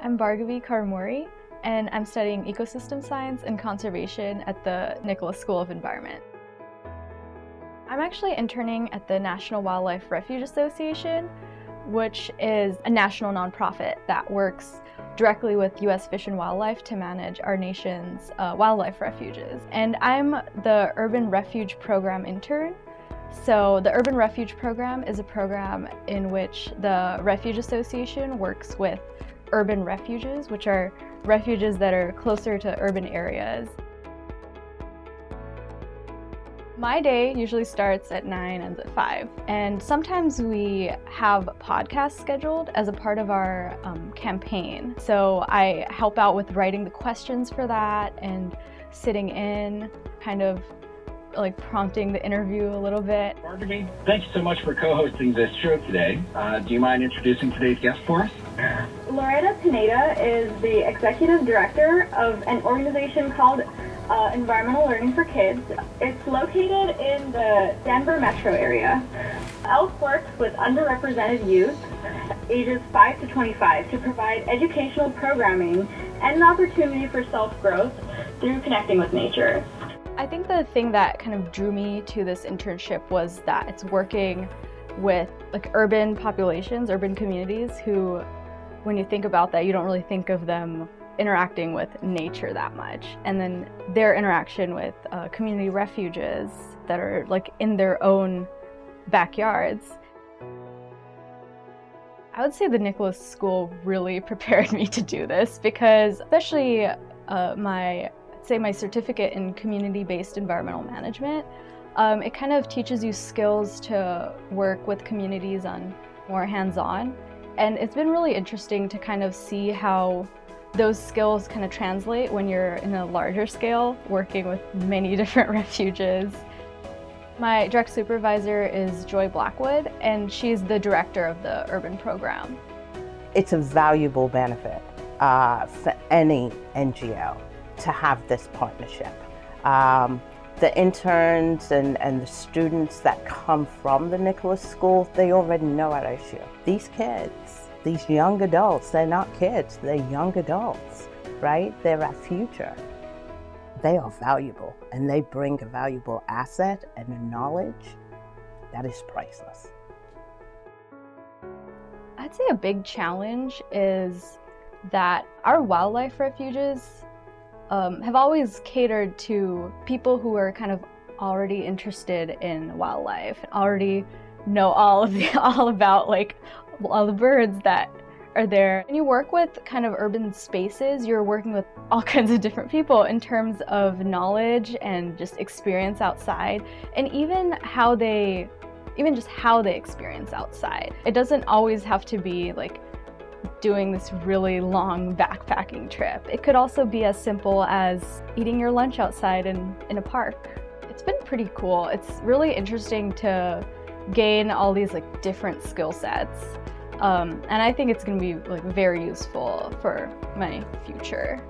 I'm Bhargavi Karumuri, and I'm studying ecosystem science and conservation at the Nicholas School of Environment. I'm actually interning at the National Wildlife Refuge Association, which is a national nonprofit that works directly with U.S. Fish and Wildlife to manage our nation's wildlife refuges. And I'm the Urban Refuge Program intern. So the Urban Refuge Program is a program in which the Refuge Association works with urban refuges, which are refuges that are closer to urban areas. My day usually starts at 9 and ends at 5, and sometimes we have podcasts scheduled as a part of our campaign. So I help out with writing the questions for that and sitting in, kind of like prompting the interview a little bit. Bhargavi, thank you so much for co-hosting this show today. Do you mind introducing today's guest for us? Loretta Pineda is the executive director of an organization called Environmental Learning for Kids. It's located in the Denver metro area. ELF works with underrepresented youth, ages 5 to 25, to provide educational programming and an opportunity for self-growth through connecting with nature. I think the thing that kind of drew me to this internship was that it's working with like urban populations, urban communities who, when you think about that, you don't really think of them interacting with nature that much. And then their interaction with community refuges that are like in their own backyards. I would say the Nicholas School really prepared me to do this because especially my certificate in community-based environmental management, it kind of teaches you skills to work with communities on more hands-on. And it's been really interesting to kind of see how those skills kind of translate when you're in a larger scale, working with many different refuges. My direct supervisor is Joy Blackwood, and she's the director of the urban program. It's a valuable benefit for any NGO to have this partnership. The interns and the students that come from the Nicholas School, they already know at issue. These kids, these young adults, they're not kids, they're young adults, right? They're our future. They are valuable, and they bring a valuable asset and a knowledge that is priceless. I'd say a big challenge is that our wildlife refuges have always catered to people who are kind of already interested in wildlife and already know all about like all the birds that are there. When you work with kind of urban spaces, you're working with all kinds of different people in terms of knowledge and just experience outside, and even just how they experience outside. It doesn't always have to be like doing this really long backpacking trip. It could also be as simple as eating your lunch outside in a park. It's been pretty cool. It's really interesting to gain all these like different skill sets. And I think it's going to be like very useful for my future.